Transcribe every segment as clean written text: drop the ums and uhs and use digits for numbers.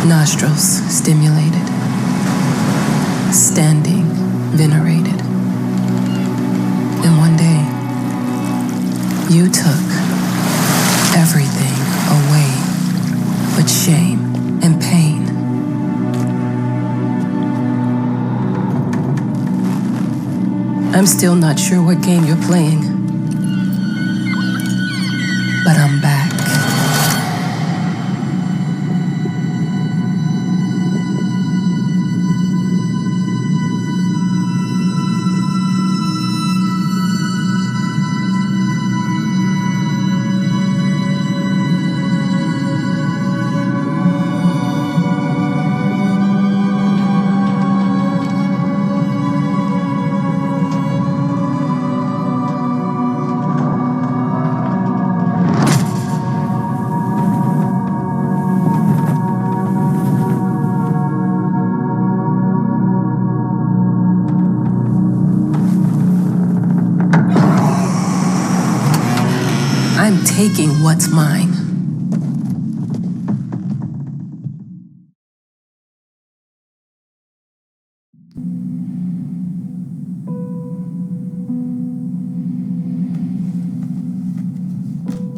Nostrils stimulated, standing venerated. And one day, you took everything away but shame and pain. I'm still not sure what game you're playing, but I'm back. I'm taking what's mine.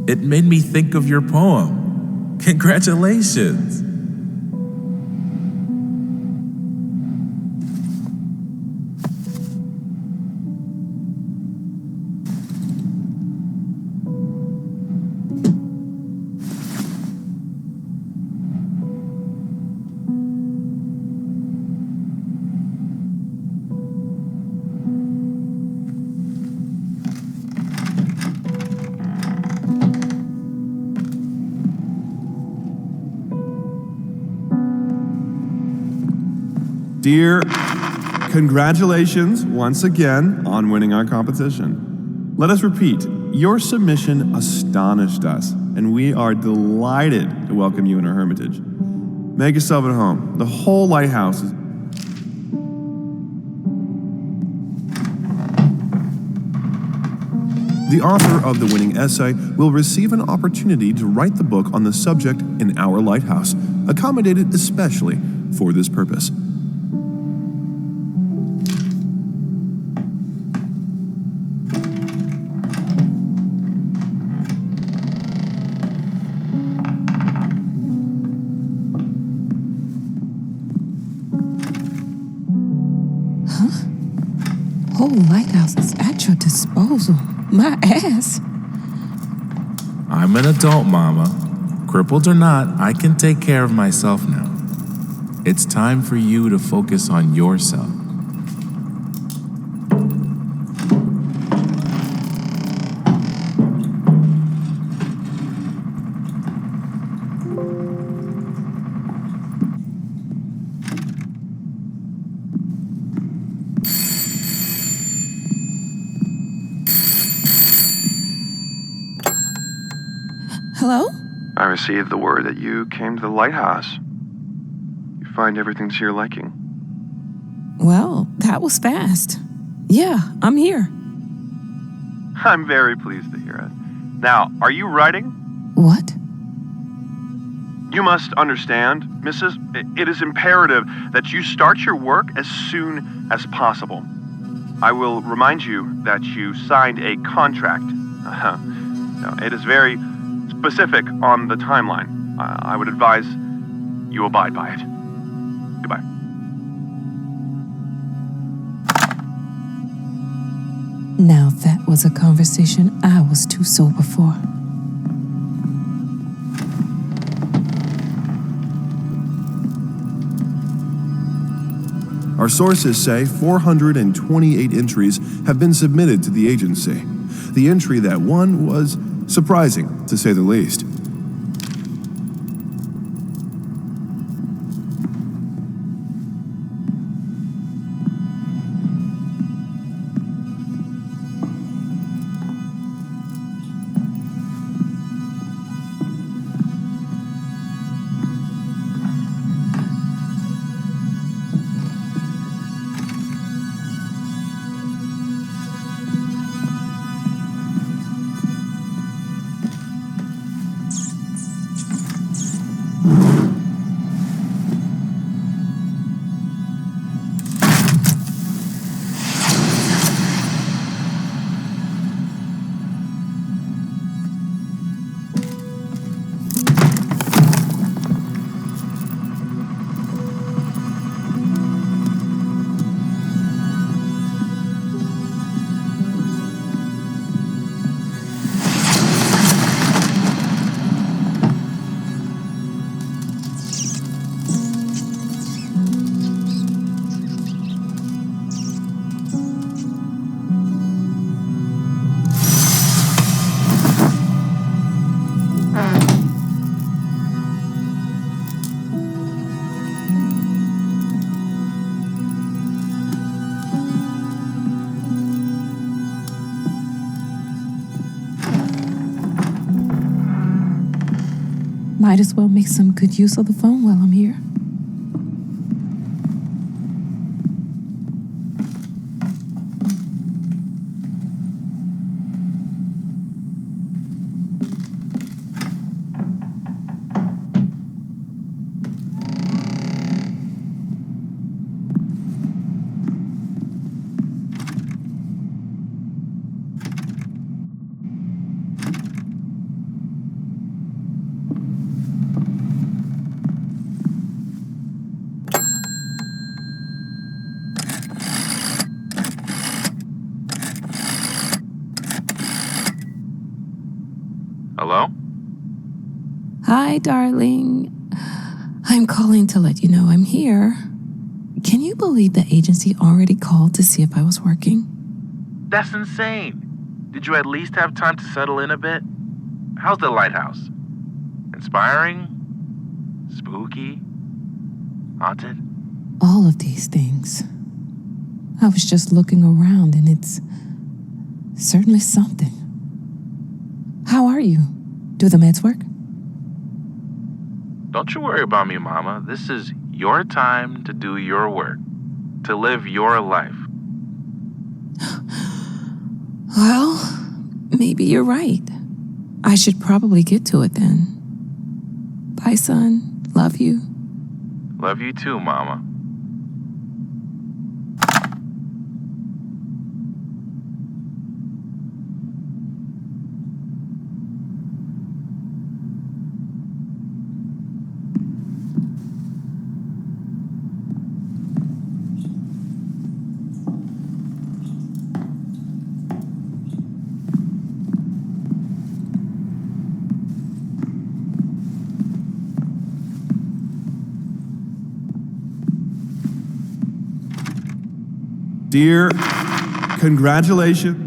It made me think of your poem. Congratulations. Dear, congratulations once again on winning our competition. Let us repeat, your submission astonished us, and we are delighted to welcome you in our hermitage. Make yourself at home. The whole lighthouse is... The author of the winning essay will receive an opportunity to write the book on the subject in our lighthouse, accommodated especially for this purpose. Whole lighthouse is at your disposal. My ass. I'm an adult, Mama. Crippled or not, I can take care of myself now. It's time for you to focus on yourself. Hello? I received the word that you came to the lighthouse. You find everything to your liking. Well, that was fast. Yeah, I'm here. I'm very pleased to hear it. Now, are you writing? What? You must understand, Mrs., it is imperative that you start your work as soon as possible. I will remind you that you signed a contract. No, it is very specific on the timeline. I would advise you abide by it. Goodbye. Now that was a conversation I was too sober for. Our sources say 428 entries have been submitted to the agency. The entry that won was surprising, to say the least. Might as well make some good use of the phone while I'm here. Hello? Hi, darling. I'm calling to let you know I'm here. Can you believe the agency already called to see if I was working? That's insane. Did you at least have time to settle in a bit? How's the lighthouse? Inspiring? Spooky? Haunted? All of these things. I was just looking around and it's certainly something. How are you? Do the meds work? Don't you worry about me, Mama. This is your time to do your work, to live your life. Well, maybe you're right. I should probably get to it then. Bye, son. Love you. Love you too, Mama. Dear, congratulations.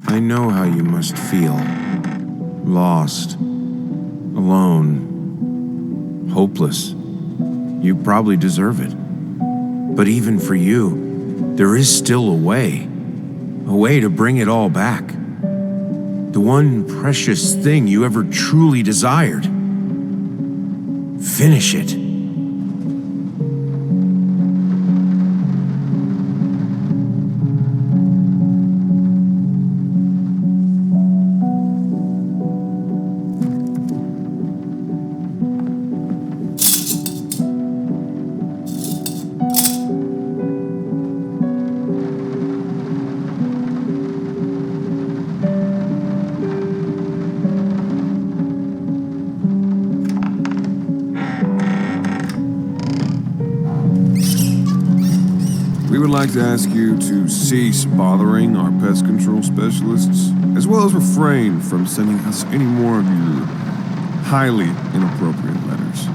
I know how you must feel. Lost. Alone. Hopeless. You probably deserve it. But even for you, there is still a way to bring it all back. The one precious thing you ever truly desired. Finish it. We would like to ask you to cease bothering our pest control specialists, as well as refrain from sending us any more of your highly inappropriate letters.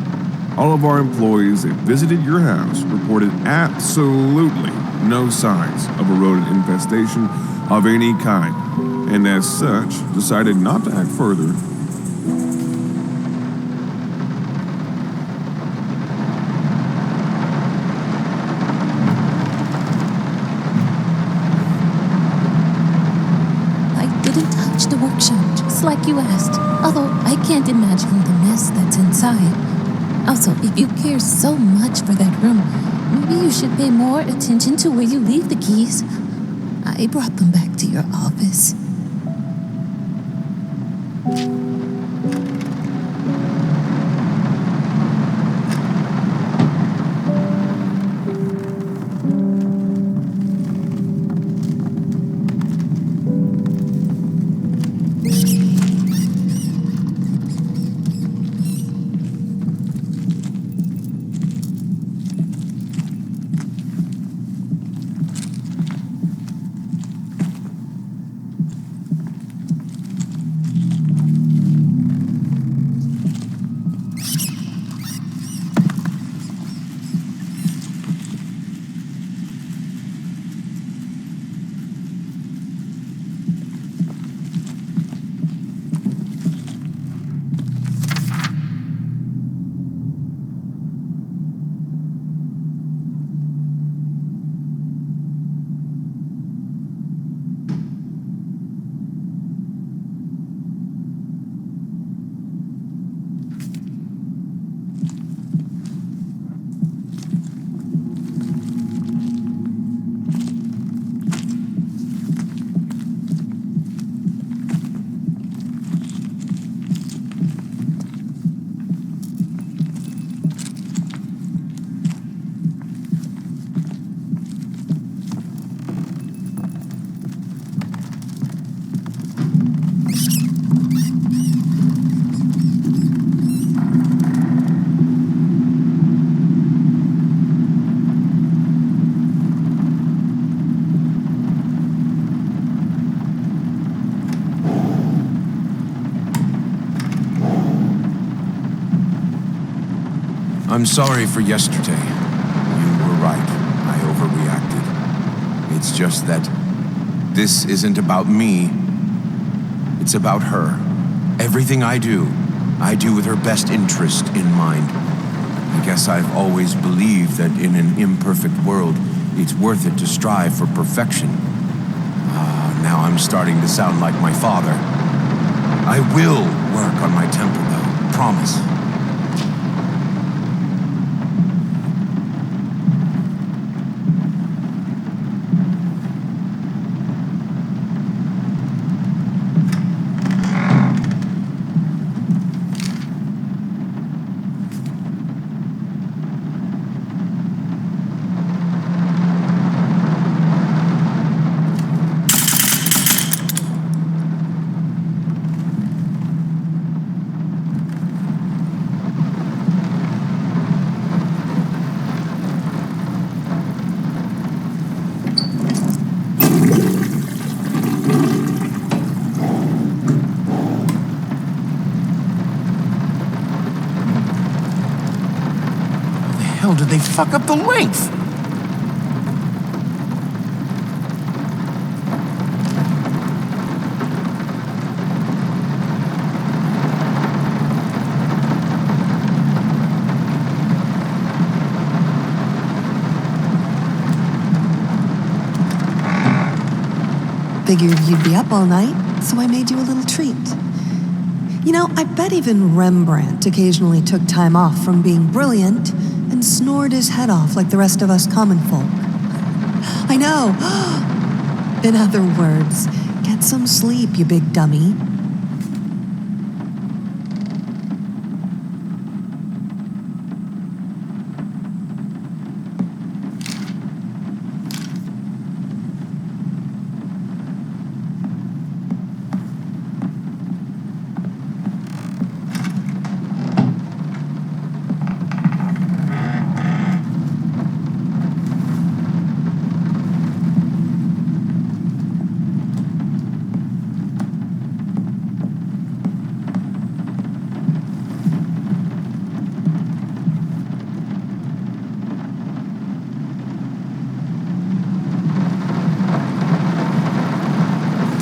All of our employees that visited your house reported absolutely no signs of a rodent infestation of any kind, and as such, decided not to act further. The workshop, just like you asked. Although I can't imagine the mess that's inside. Also, if you care so much for that room, maybe you should pay more attention to where you leave the keys. I brought them back to your office. I'm sorry for yesterday. You were right. I overreacted. It's just that this isn't about me. It's about her. Everything I do with her best interest in mind. I guess I've always believed that in an imperfect world, it's worth it to strive for perfection. Now I'm starting to sound like my father. I will work on my temper, though. Promise. How did they fuck up the length? Figured you'd be up all night, so I made you a little treat. You know, I bet even Rembrandt occasionally took time off from being brilliant and snored his head off like the rest of us common folk. I know. In other words, get some sleep, you big dummy.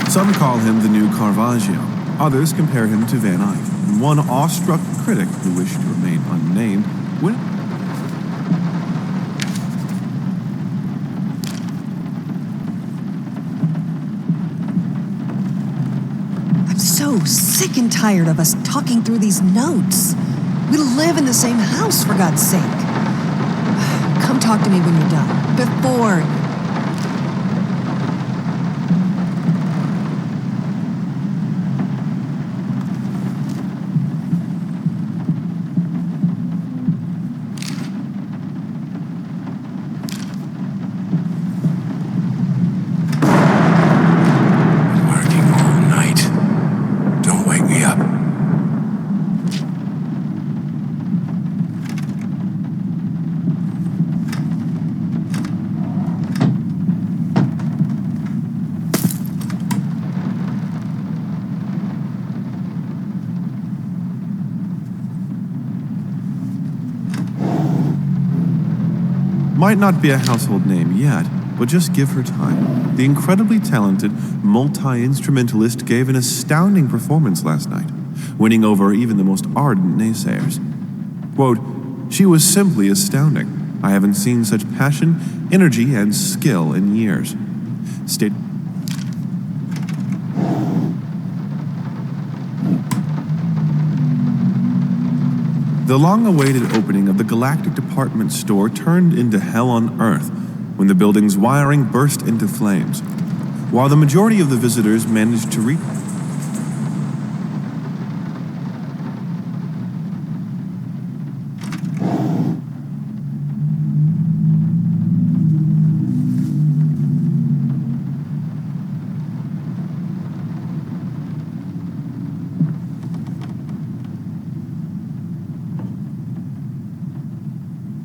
Some call him the new Caravaggio. Others compare him to Van Eyck. And one awestruck critic who wished to remain unnamed went... I'm so sick and tired of us talking through these notes. We live in the same house, for God's sake. Come talk to me when you're done. Before... Might not be a household name yet, but just give her time. The incredibly talented multi-instrumentalist gave an astounding performance last night, winning over even the most ardent naysayers. Quote, "She was simply astounding. I haven't seen such passion, energy, and skill in years." State. The long-awaited opening of the Galactic Department store turned into hell on Earth when the building's wiring burst into flames. While the majority of the visitors managed to reach...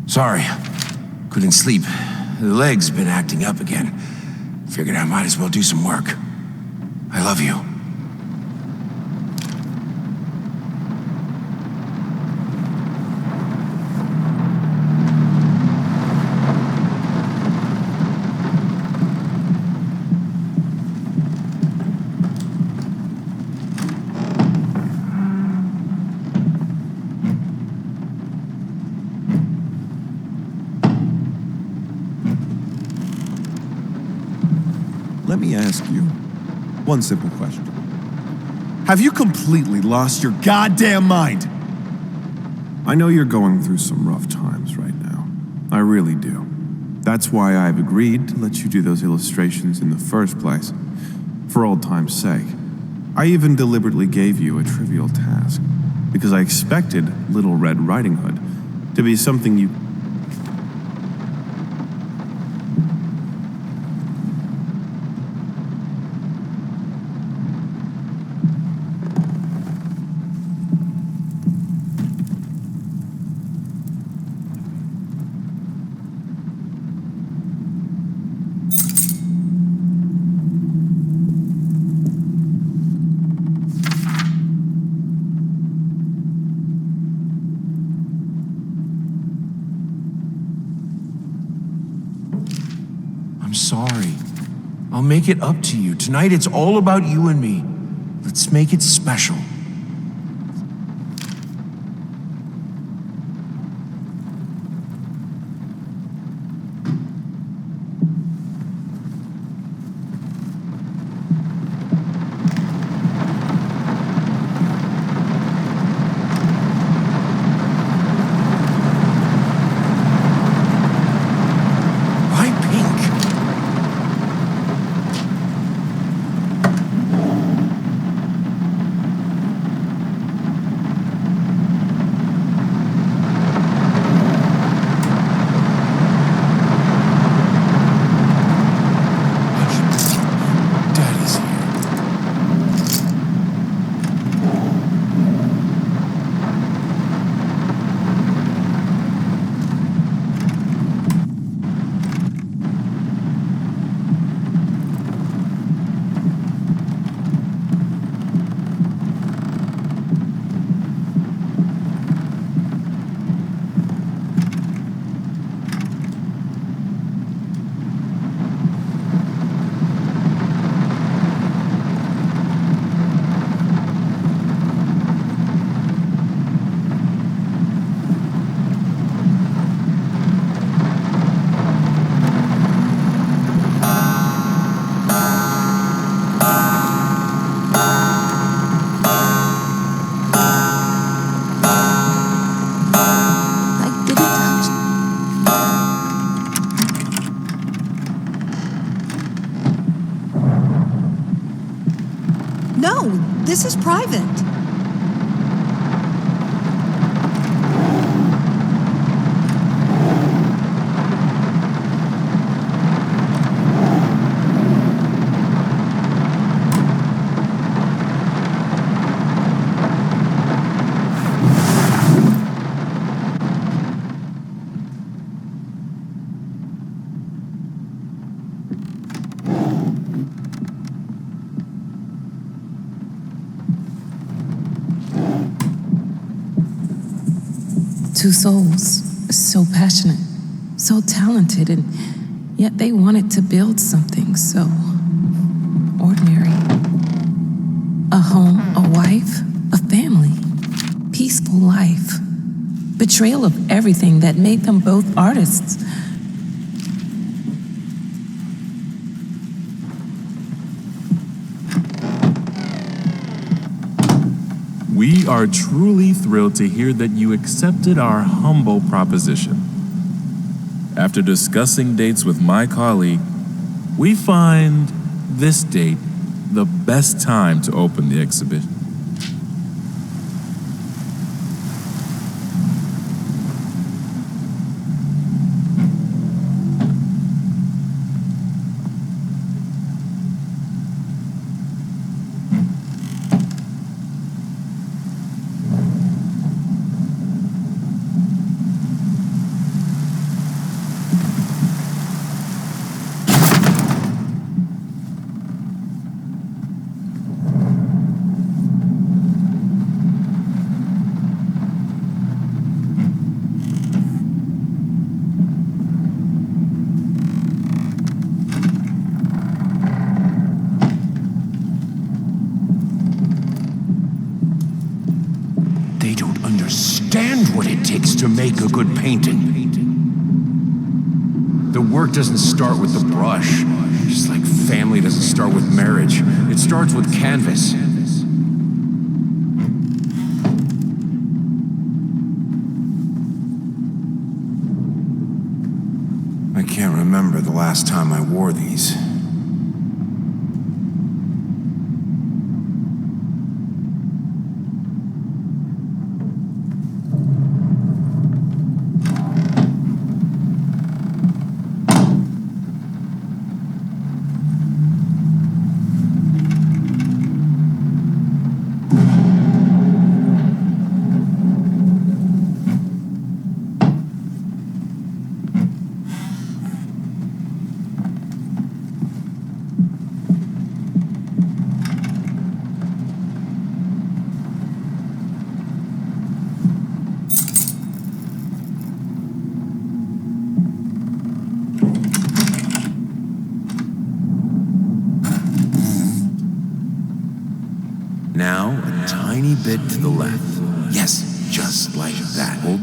Sorry. Couldn't sleep. The leg's been acting up again. Figured I might as well do some work. I love you. let me ask you one simple question. Have you completely lost your goddamn mind? I know you're going through some rough times right now. I really do. That's why I've agreed to let you do those illustrations in the first place, for old time's sake. I even deliberately gave you a trivial task, because I expected Little Red Riding Hood to be something you... Sorry. I'll make it up to you. Tonight it's all about you and me. Let's make it special. No, this is private. Two souls, so passionate, so talented, and yet they wanted to build something so ordinary. A home, a wife, a family, peaceful life. Betrayal of everything that made them both artists. We are truly thrilled to hear that you accepted our humble proposition. After discussing dates with my colleague, we find this date the best time to open the exhibition. Understand what it takes to make a good painting. The work doesn't start with the brush. Just like family doesn't start with marriage, it starts with canvas. I can't remember the last time I wore these. Now, a tiny bit to the left. Yes, just like that. Hold.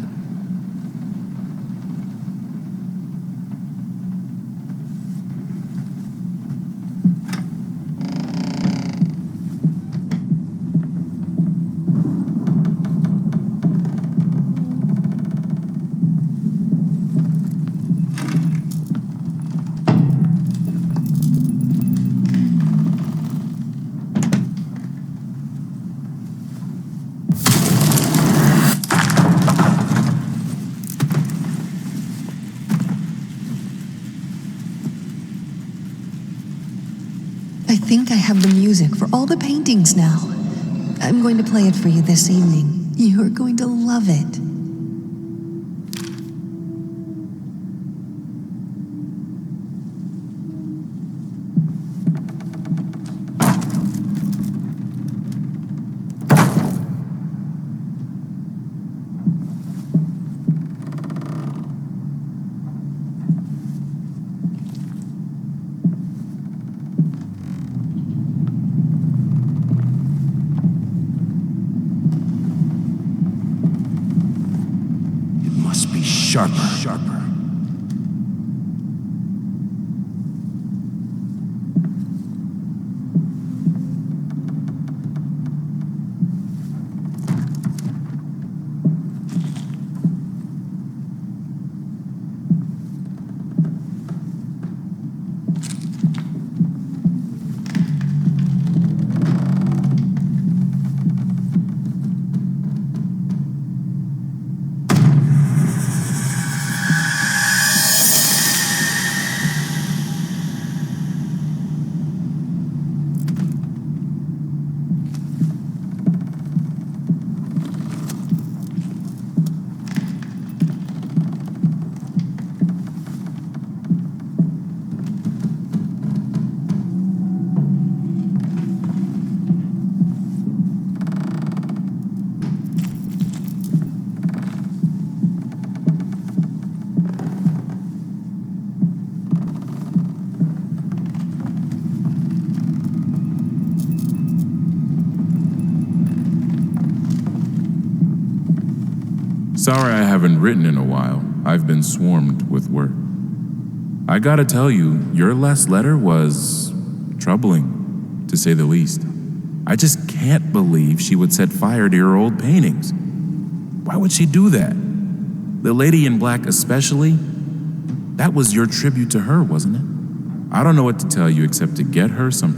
I think I have the music for all the paintings now. I'm going to play it for you this evening. You're going to love it. Sharper. Sorry I haven't written in a while. I've been swarmed with work. I gotta tell you, your last letter was troubling, to say the least. I just can't believe she would set fire to your old paintings. Why would she do that? The lady in black especially? That was your tribute to her, wasn't it? I don't know what to tell you except to get her some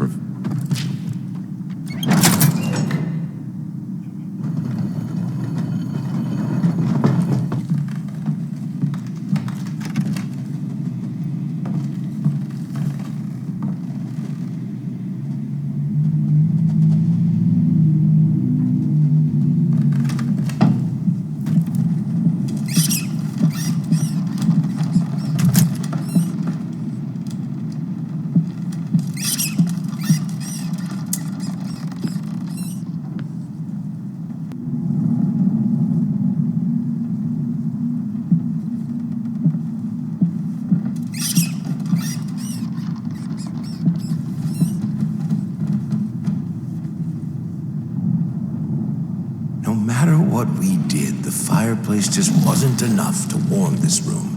No matter what we did, the fireplace just wasn't enough to warm this room.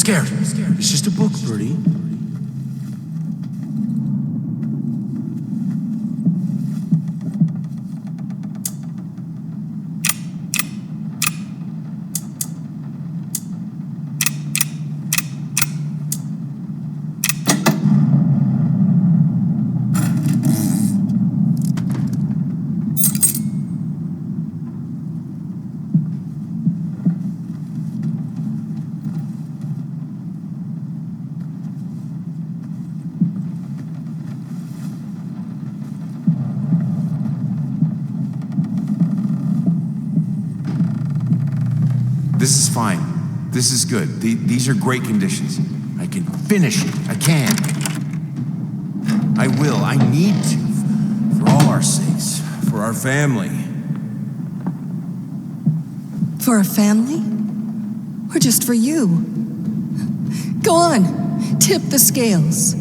scared. It's just a book, Birdie. This is fine. This is good. These are great conditions. I can finish it. I can. I will. I need to. For all our sakes. For our family. For a family? Or just for you? Go on. Tip the scales.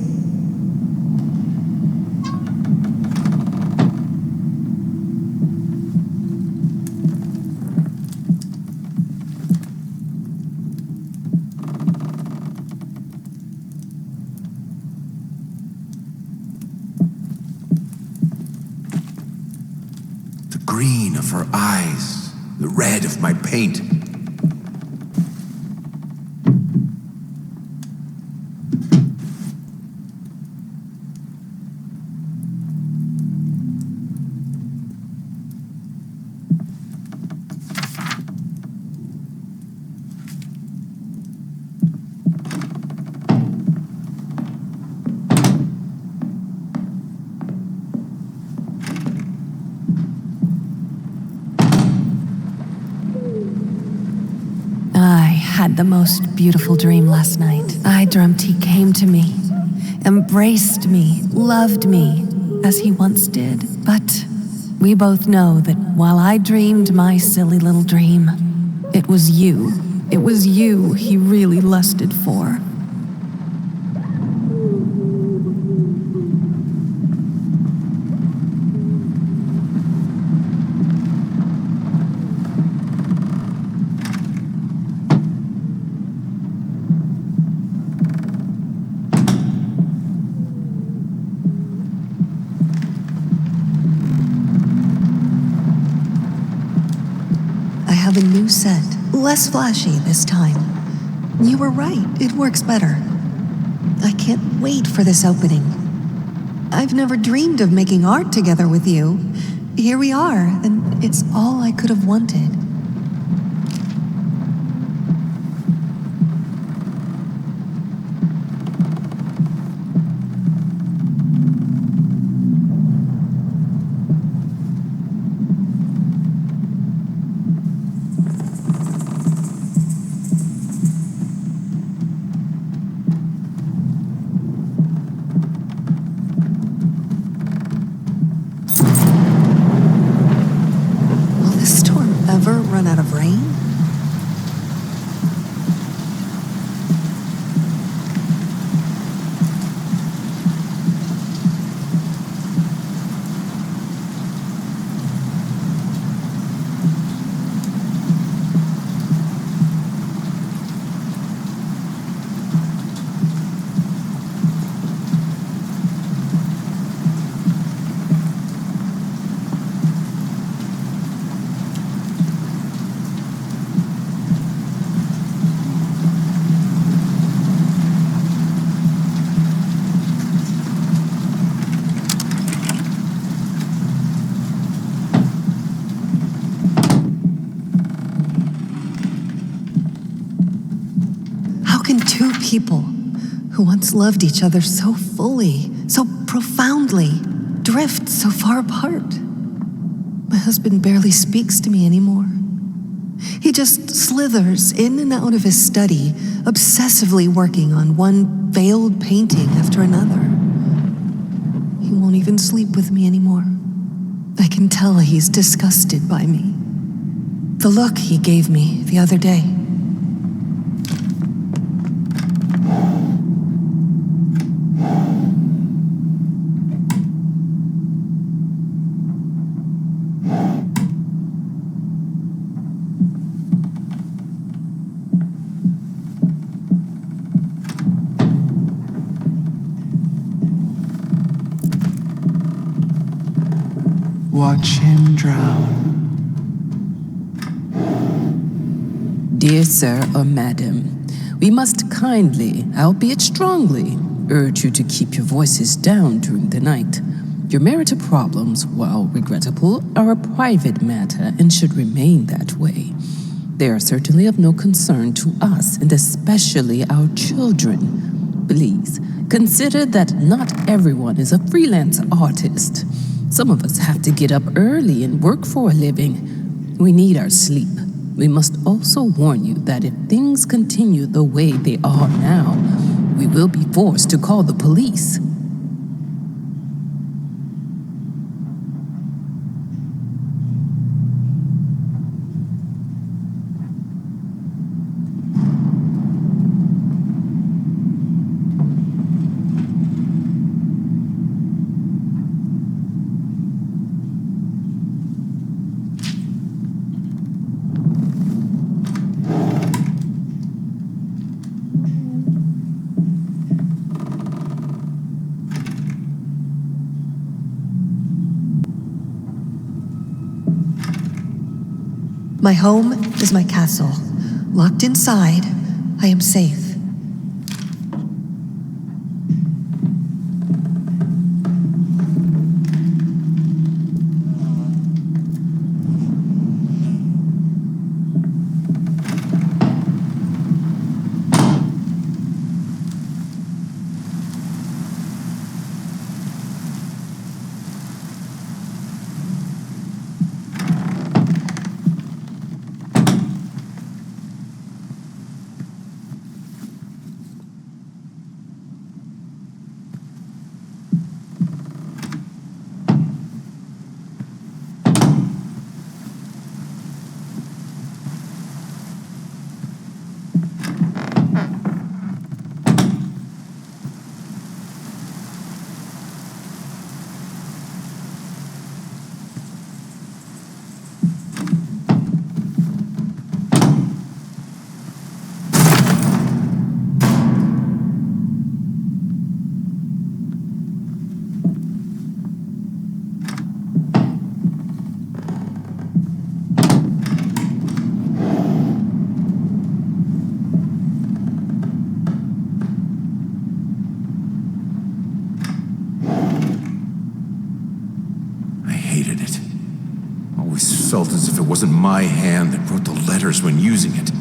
Green of her eyes, the red of my paint. I had the most beautiful dream last night. I dreamt he came to me, embraced me, loved me, as he once did. But we both know that while I dreamed my silly little dream, it was you. It was you he really lusted for. I have a new set, less flashy this time. You were right, it works better. I can't wait for this opening. I've never dreamed of making art together with you. Here we are, and it's all I could have wanted. Ever run out of rain? Two people who once loved each other so fully, so profoundly, drift so far apart. My husband barely speaks to me anymore. He just slithers in and out of his study, obsessively working on one veiled painting after another. He won't even sleep with me anymore. I can tell he's disgusted by me. The look he gave me the other day. Watch him drown. Dear sir or madam, we must kindly, albeit strongly, urge you to keep your voices down during the night. Your marital problems, while regrettable, are a private matter and should remain that way. They are certainly of no concern to us, and especially our children. Please, consider that not everyone is a freelance artist. Some of us have to get up early and work for a living. We need our sleep. We must also warn you that if things continue the way they are now, we will be forced to call the police. My home is my castle. Locked inside, I am safe. Felt as if it wasn't my hand that wrote the letters when using it.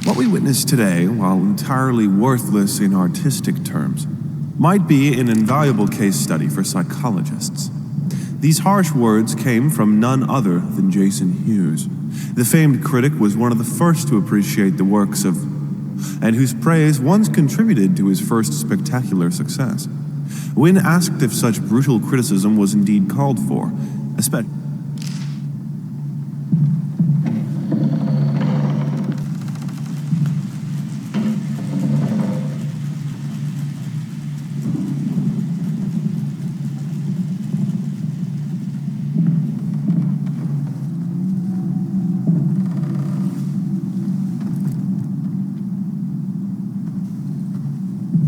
What we witness today, while entirely worthless in artistic terms, might be an invaluable case study for psychologists. These harsh words came from none other than Jason Hughes. The famed critic was one of the first to appreciate the works of, and whose praise once contributed to his first spectacular success. When asked if such brutal criticism was indeed called for, especially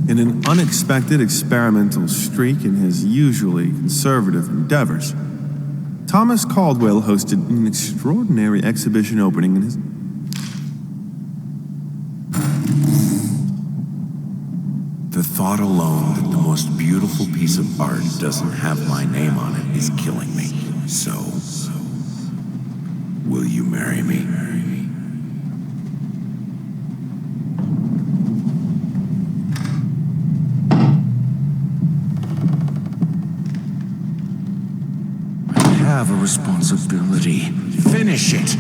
in an unexpected experimental streak in his usually conservative endeavors, Thomas Caldwell hosted an extraordinary exhibition opening in his... The thought alone that the most beautiful piece of art doesn't have my name on it is killing me. So, will you marry me? I have a responsibility. Finish it!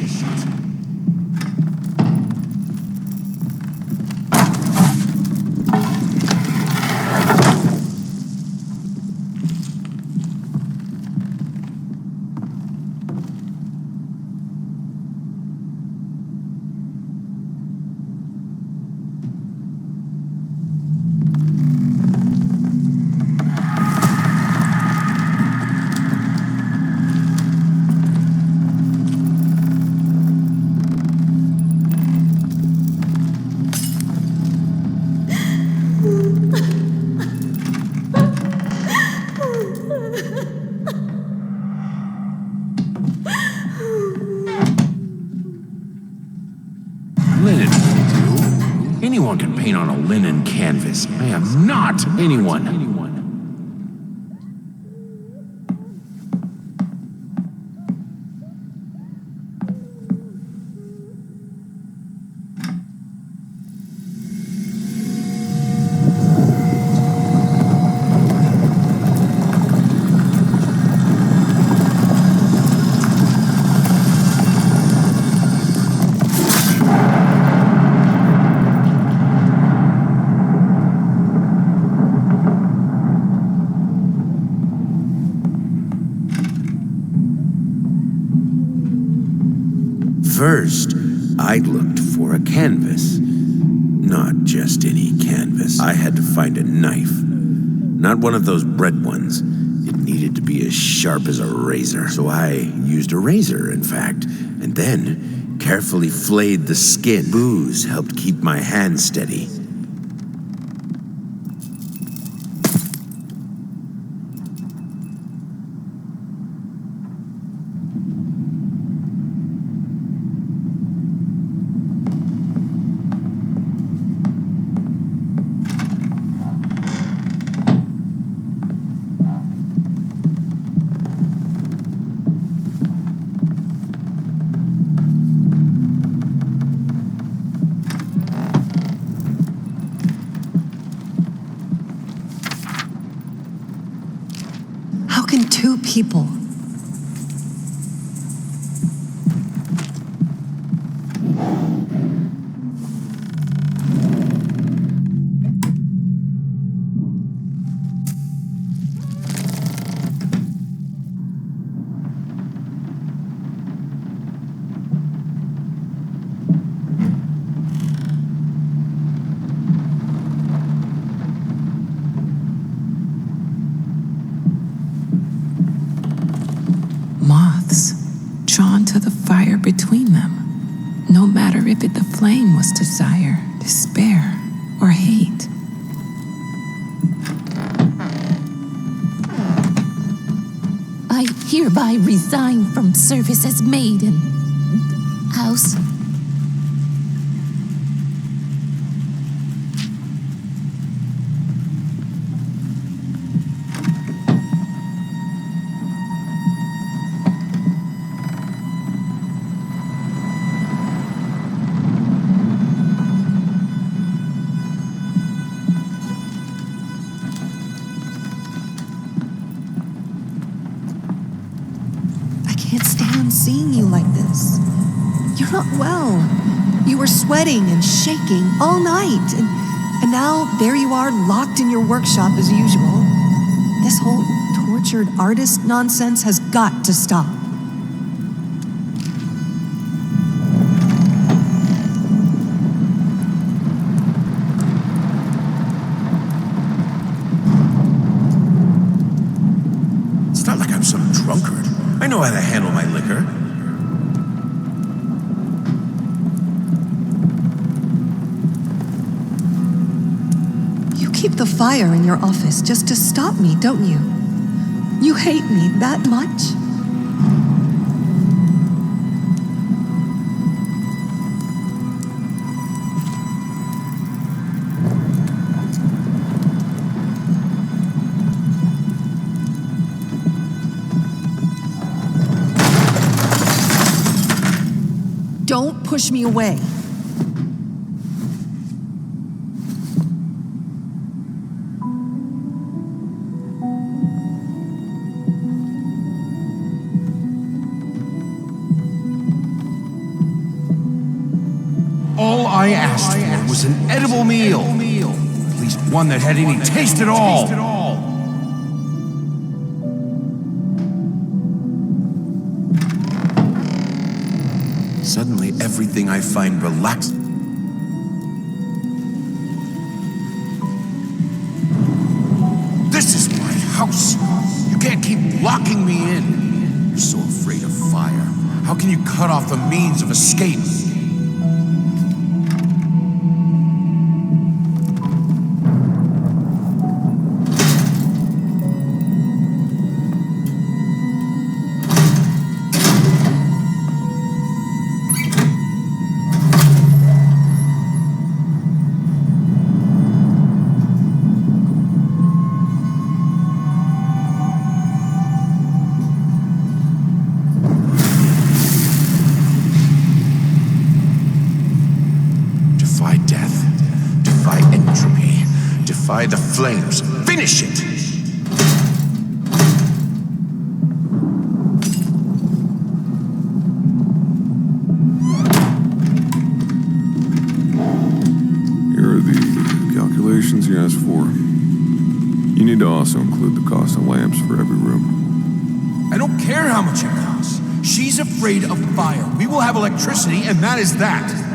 Linen will do. Anyone can paint on a linen canvas. I am not anyone. First, I looked for a canvas. Not just any canvas. I had to find a knife. Not one of those bread ones. It needed to be as sharp as a razor. So I used a razor, in fact, and then carefully flayed the skin. Booze helped keep my hand steady. How can two people? Moths, drawn to the fire between them, no matter if the flame was desire, despair, or hate. I hereby resign from service as maid in house. I can't stand seeing you like this. You're not well. You were sweating and shaking all night, and now there you are locked in your workshop as usual. This whole tortured artist nonsense has got to stop. It's not like I'm some drunkard. I know how to handle my liquor. You keep the fire in your office just to stop me, don't you? You hate me that much? Don't push me away. All I asked for was an edible meal. At least one that had any taste at all. Suddenly, everything I find relaxed. This is my house. You can't keep locking me in. You're so afraid of fire. How can you cut off the means of escape? By the flames, finish it! Here are the calculations you asked for. You need to also include the cost of lamps for every room. I don't care how much it costs. She's afraid of fire. We will have electricity, and that is that.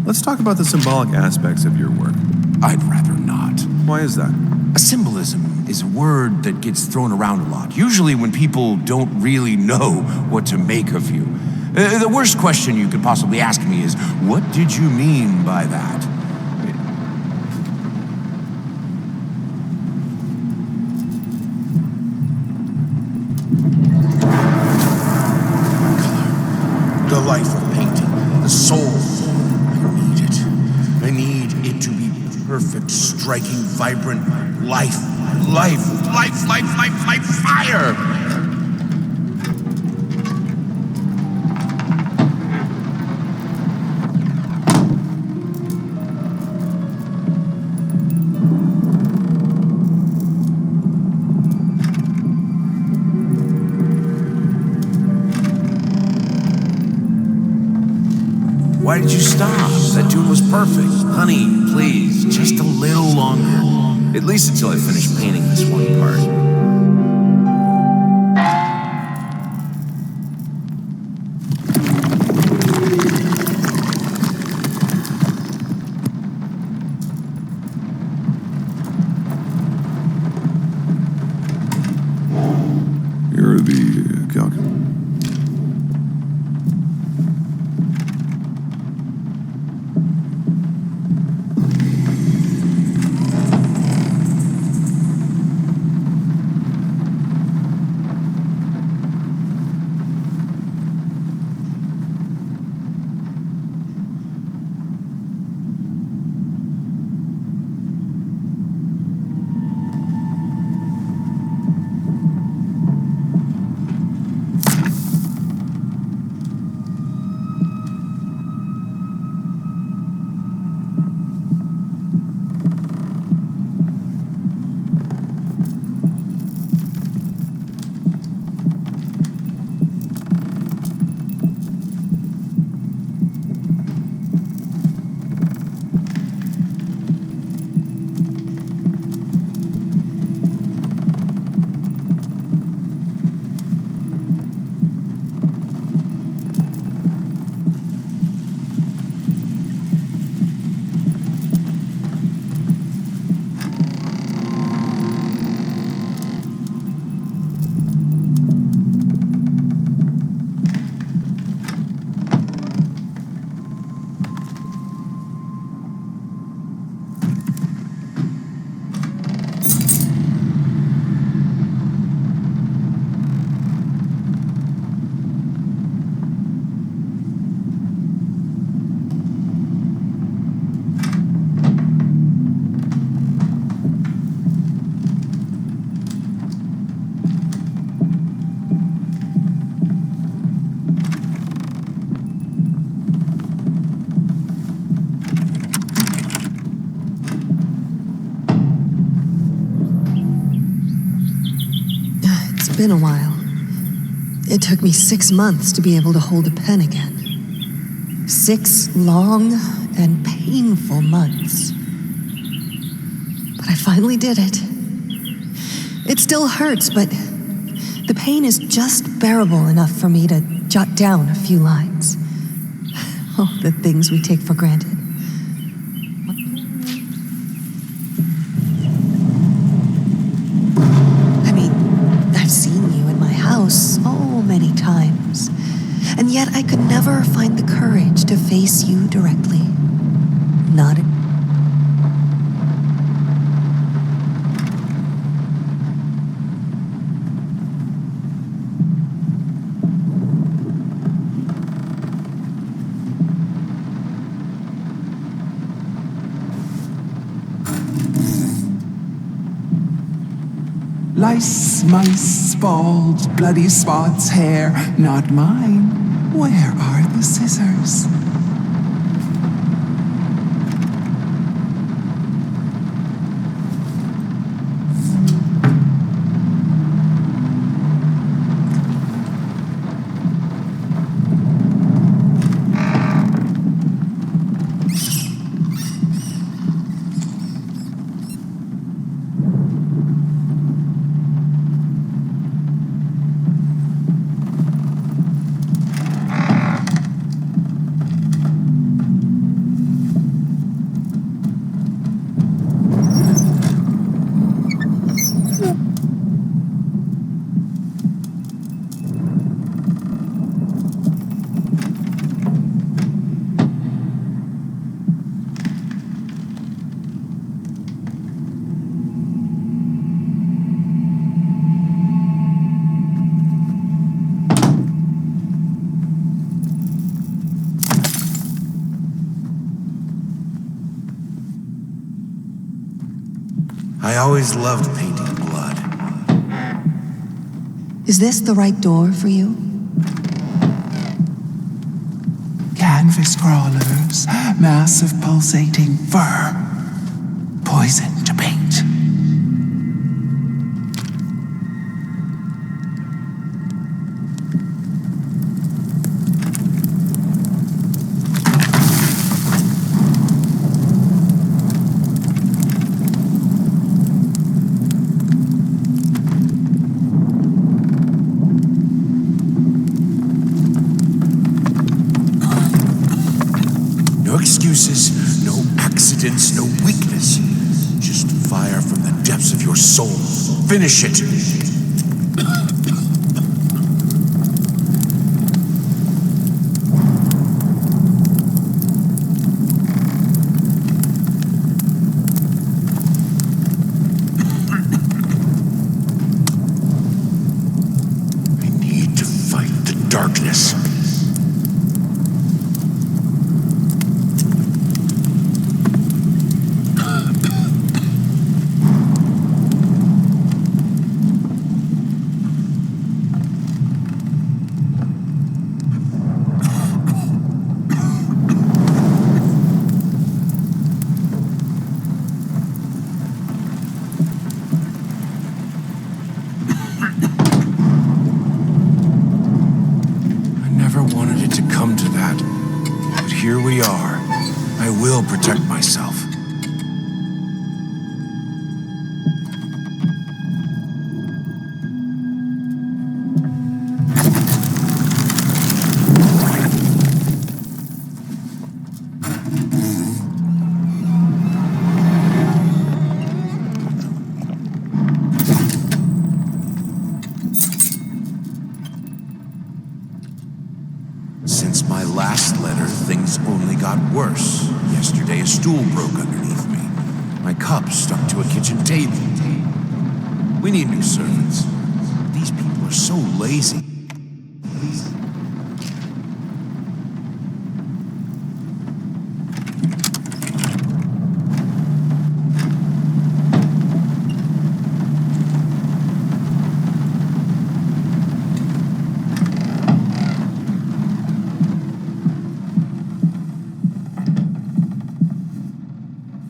Let's talk about the symbolic aspects of your work. I'd rather not. Why is that? A symbolism is a word that gets thrown around a lot, usually when people don't really know what to make of you. The worst question you could possibly ask me is, what did you mean by that? Color. The life of painting. The soul. I need it. I need it to be perfect, striking, vibrant life. Life, life, life, life, life, fire! Why did you stop? That tune was perfect. Honey, please, just a little longer. At least until I finish painting this one part. Here are the calculations. It's been a while. It took me 6 months to be able to hold a pen again. 6 long and painful months. But I finally did it. It still hurts, but the pain is just bearable enough for me to jot down a few lines. Oh, the things we take for granted. I mean, I've seen you in my house so many times, and yet I could never find the courage to face you directly. Not at Lice, mice, spalds, bloody spots, hair, not mine. Where are the scissors? I always loved painting blood. Is this the right door for you? Canvas crawlers, massive pulsating fur, poison to paint. No excuses, no accidents, no weakness. Just fire from the depths of your soul. Finish it. I need to fight the darkness. Here we are. I will protect myself. Since my last letter, things only got worse. Yesterday, a stool broke underneath me. My cup stuck to a kitchen table. We need new servants. These people are so lazy.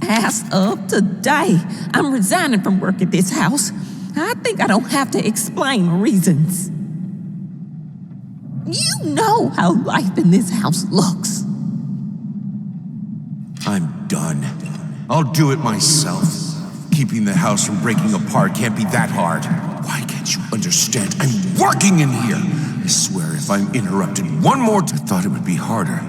As of today, I'm resigning from work at this house. I think I don't have to explain my reasons. You know how life in this house looks. I'm done. I'll do it myself. Keeping the house from breaking apart can't be that hard. Why can't you understand? I'm working in here. I swear if I'm interrupted one more time, I thought it would be harder.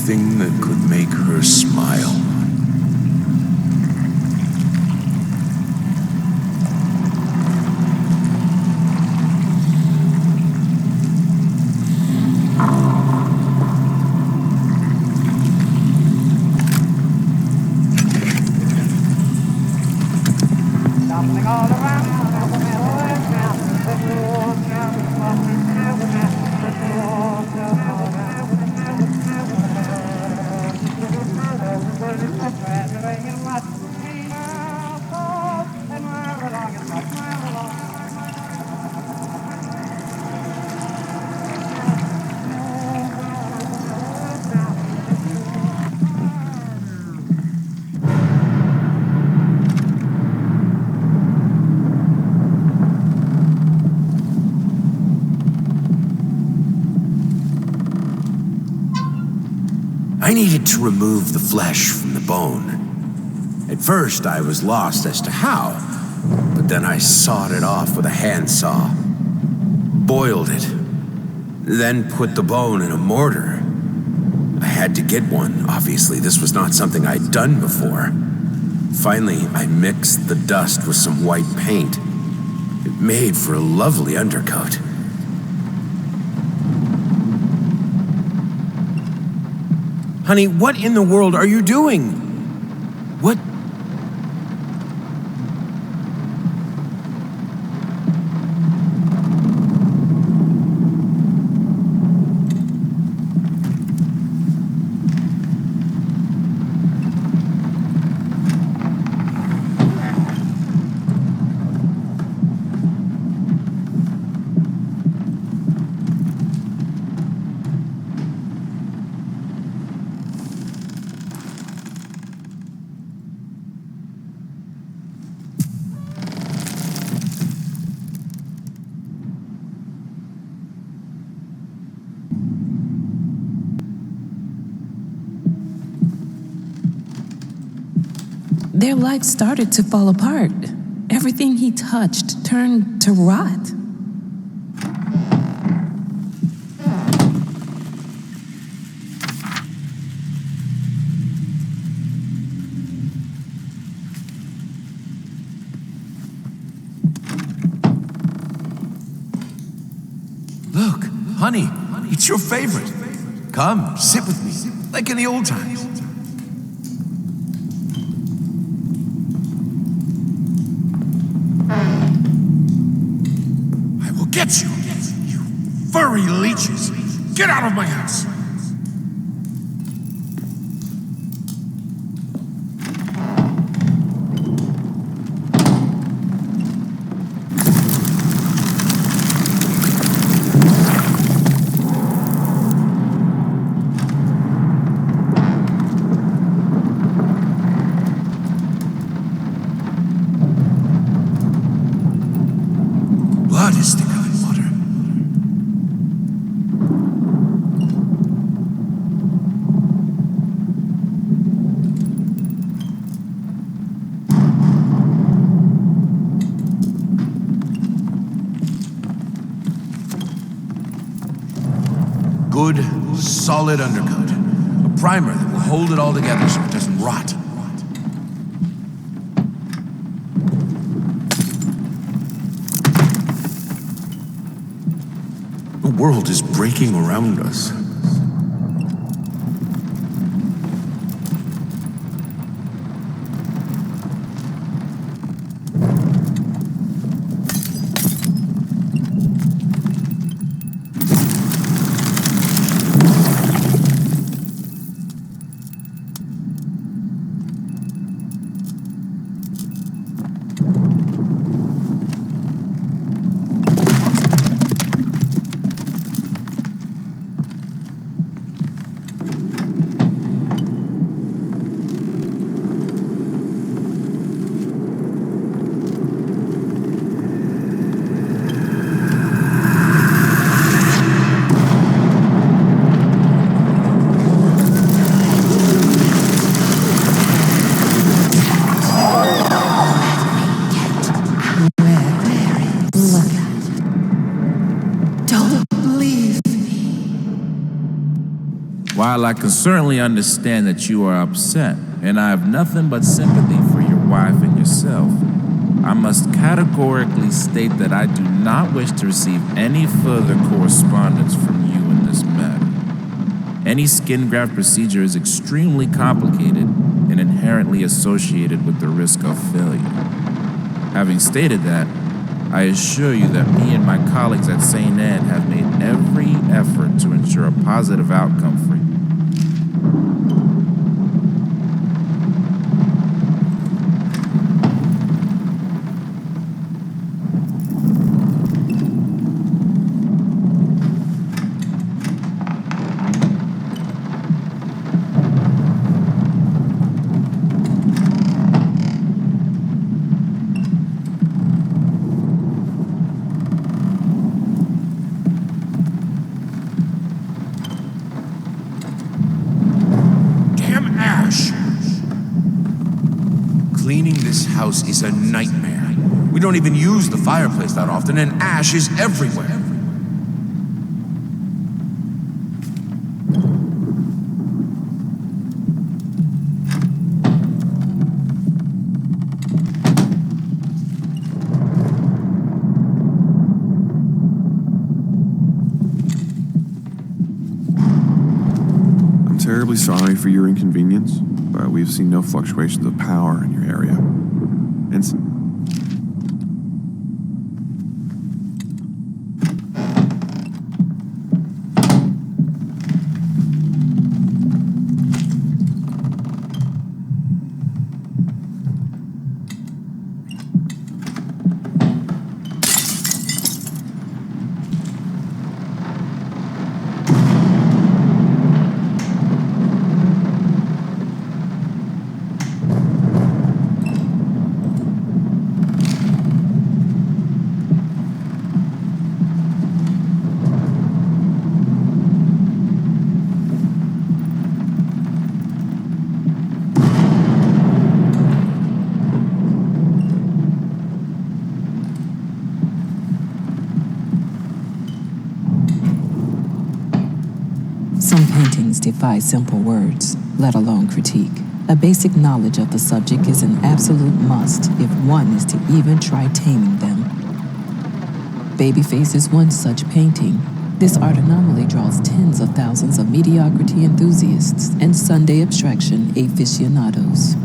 anything that could make her smile. I needed to remove the flesh from the bone. At first, I was lost as to how, but then I sawed it off with a handsaw, boiled it, then put the bone in a mortar. I had to get one, obviously. This was not something I'd done before. Finally, I mixed the dust with some white paint. It made for a lovely undercoat. Honey, what in the world are you doing? What? Their life started to fall apart. Everything he touched turned to rot. Look, honey, it's your favorite. Come, sit with me, like in the old times. Get you! You furry leeches! Get out of my house! Blood is thicker. Good, solid undercoat. A primer that will hold it all together so it doesn't rot. The world is breaking around us. While I can certainly understand that you are upset, and I have nothing but sympathy for your wife and yourself, I must categorically state that I do not wish to receive any further correspondence from you in this matter. Any skin graft procedure is extremely complicated and inherently associated with the risk of failure. Having stated that, I assure you that me and my colleagues at St. Ed have made every effort to ensure a positive outcome for you. Cleaning this house is a nightmare. We don't even use the fireplace that often, and ash is everywhere. I'm terribly sorry for your inconvenience, but we've seen no fluctuations of power in your area. Some paintings defy simple words, let alone critique. A basic knowledge of the subject is an absolute must if one is to even try taming them. Babyface is one such painting. This art anomaly draws tens of thousands of mediocrity enthusiasts and Sunday abstraction aficionados.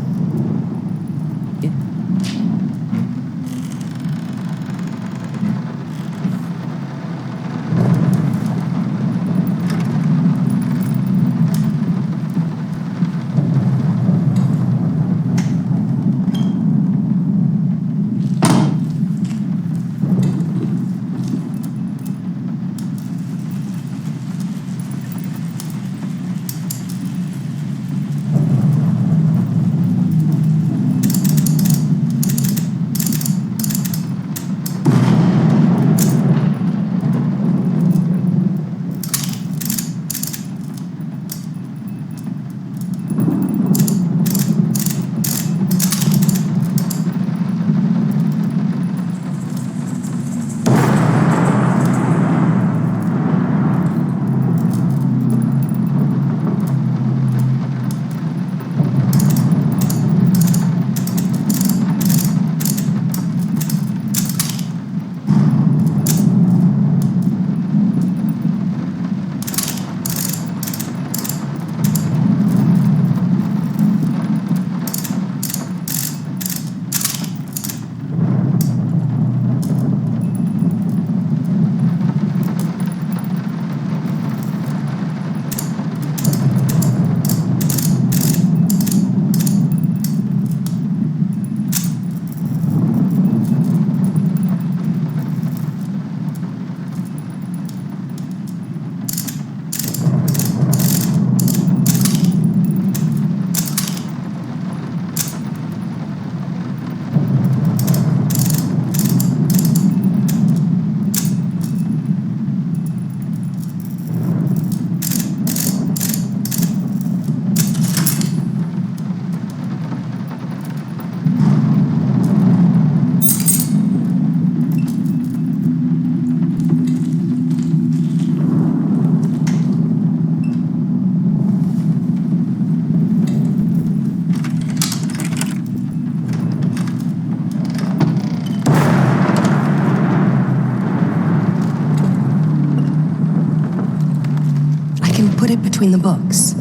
put it between the books.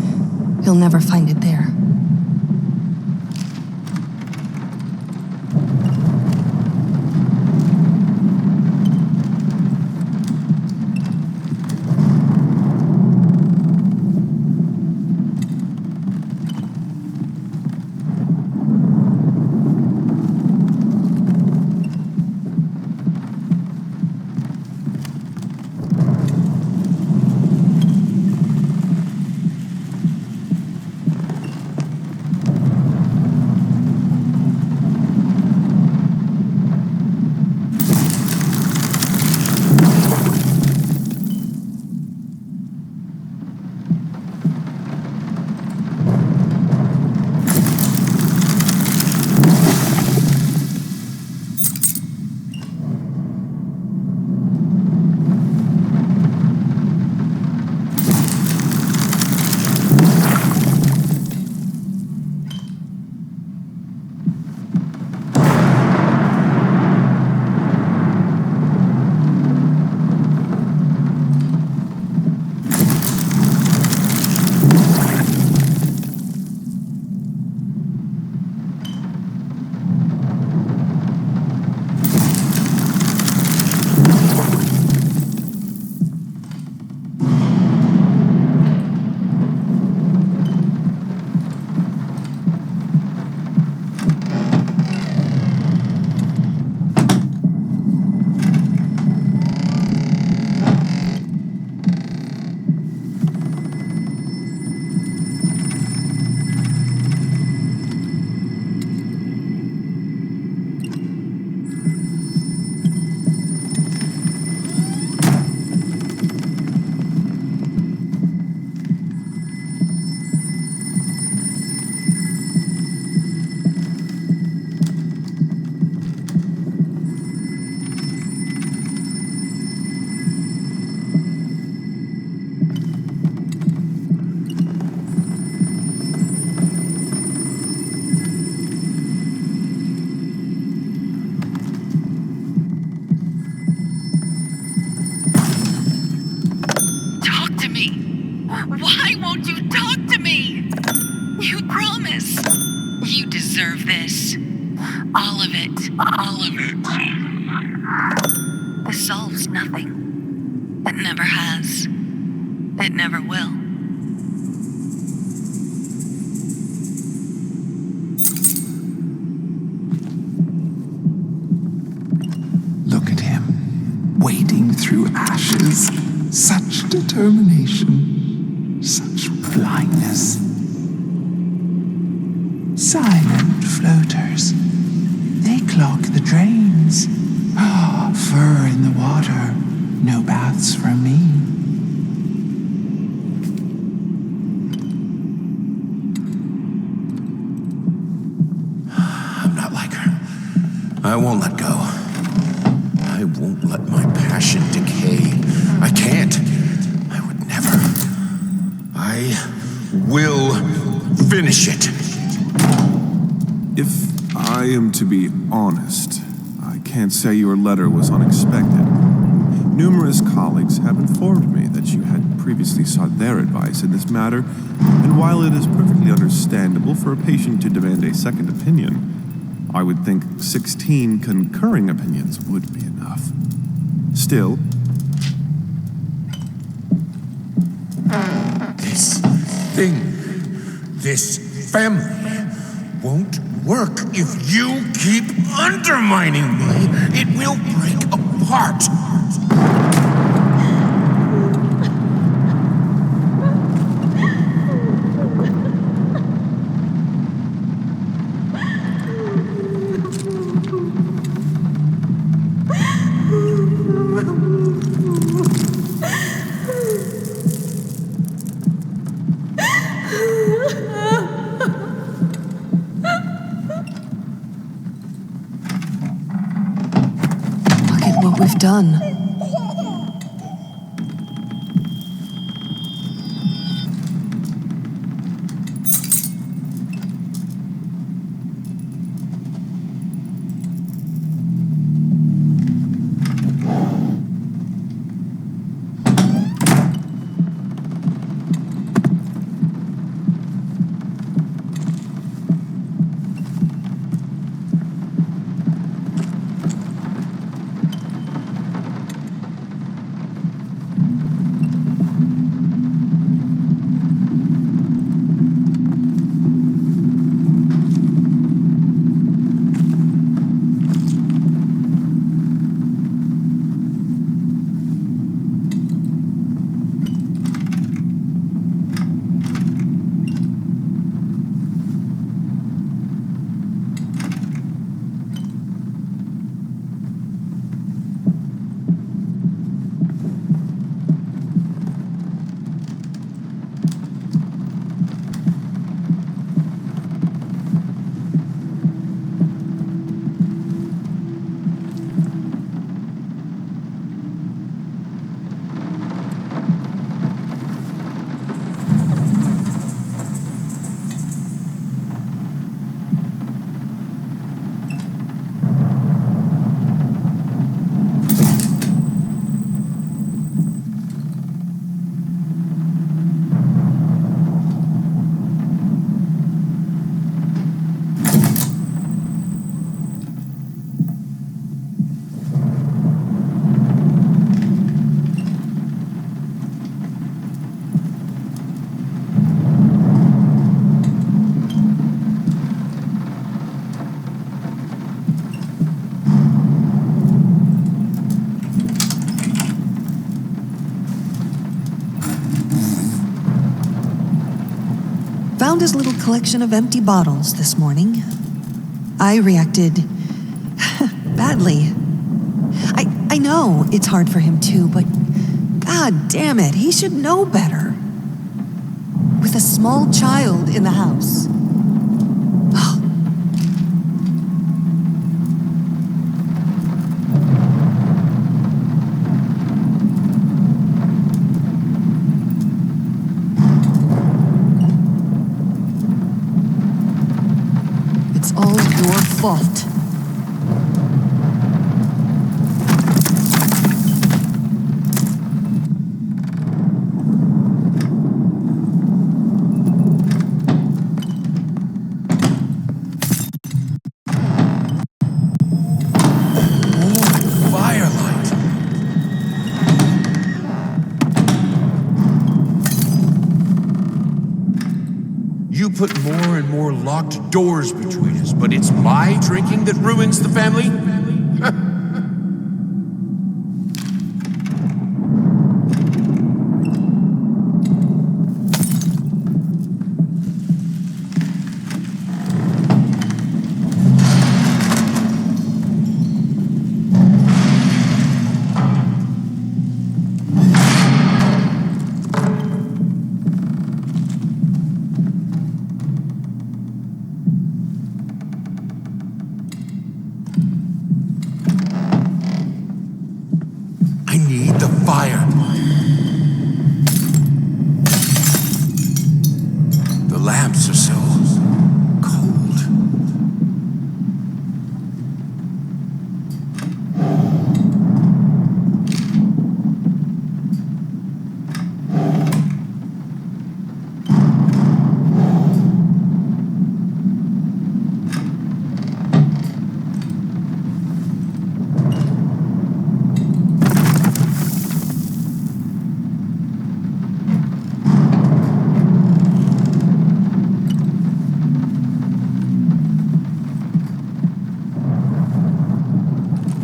You'll never find it there. This solves nothing. It never has. It never will. Look at him, wading through ashes. Such determination, such blindness. Silent floaters. They clog the drains. Fur in the water. No baths from me. I'm not like her. I won't let go. I won't let my passion decay. I can't. I would never. I will finish it. If I am to be honest, I can't say your letter was unexpected. Numerous colleagues have informed me that you had previously sought their advice in this matter, and while it is perfectly understandable for a patient to demand a second opinion, I would think 16 concurring opinions would be enough. Still, This thing, this family, won't work if you keep undermining me. It will break apart. What we've done. Found his little collection of empty bottles this morning. I reacted badly. I know it's hard for him too, but God damn it, he should know better. With a small child in the house. It's all your fault. You put more and more locked doors between us, but it's my drinking that ruins the family?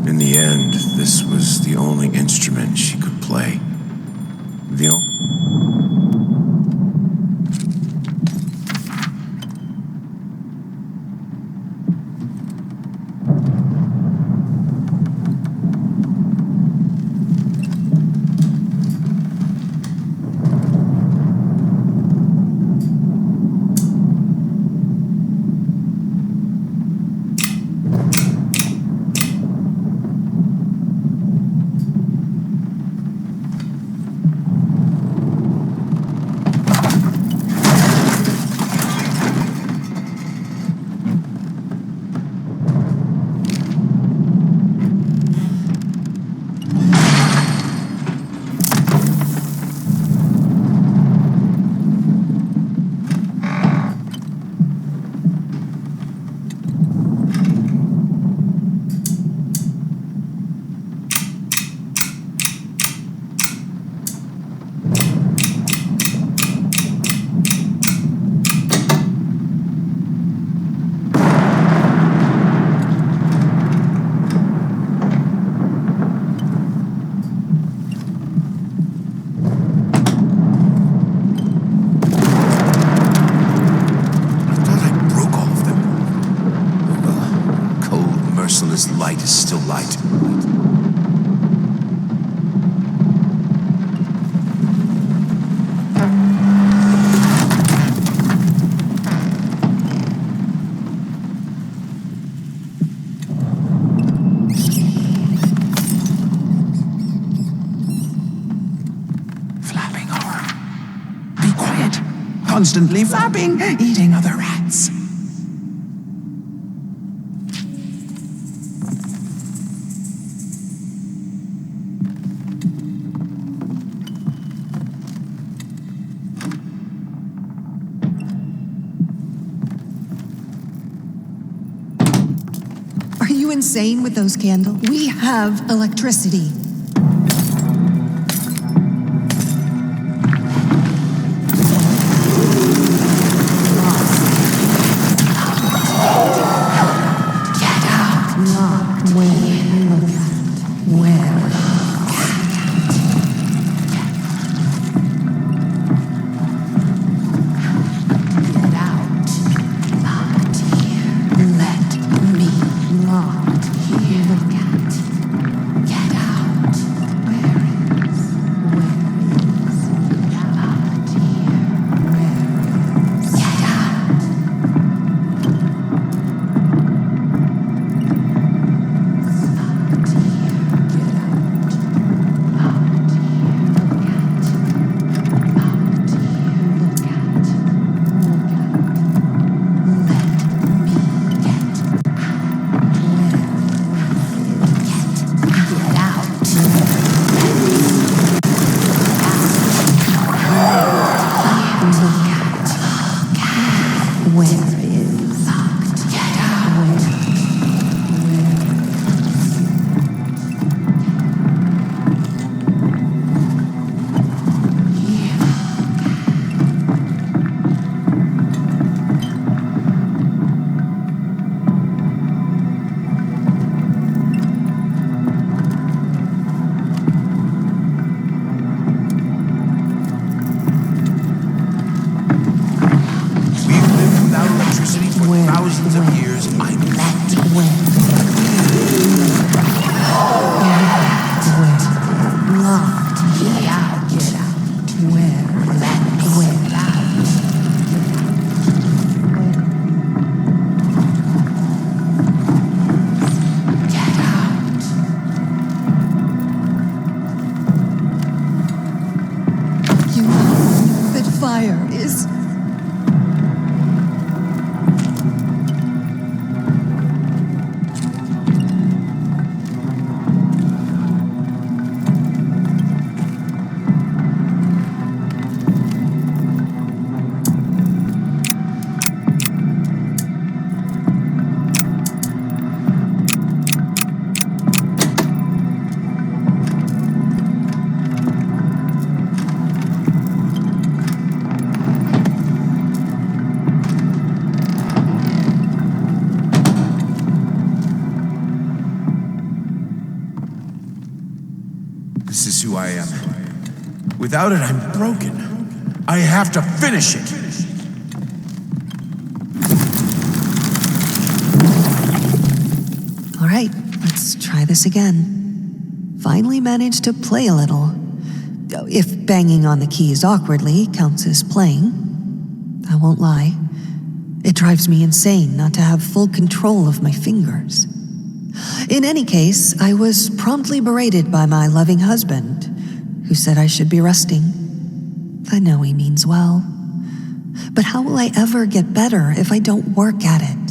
In the end, this was the only instrument she could play. This light is still light. Flapping horror. Be quiet. Constantly flapping, eating other rats. Are you insane with those candles? We have electricity. Get out. Not where. thousands of years, I'm Fire is... This is who I am. Without it, I'm broken. I have to finish it. All right, let's try this again. Finally managed to play a little. If banging on the keys awkwardly counts as playing. I won't lie. It drives me insane not to have full control of my fingers. In any case, I was promptly berated by my loving husband, who said I should be resting. I know he means well. But how will I ever get better if I don't work at it?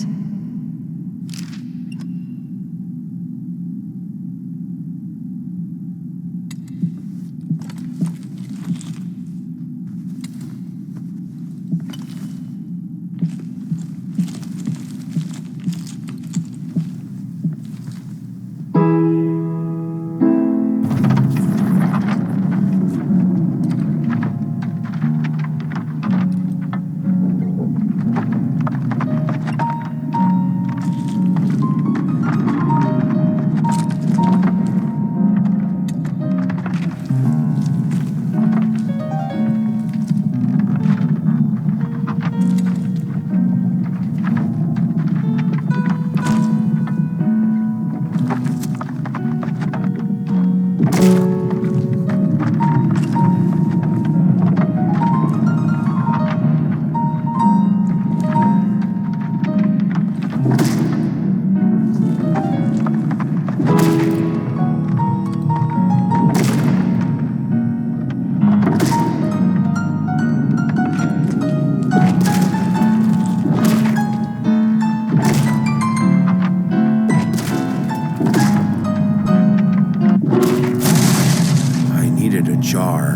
Jar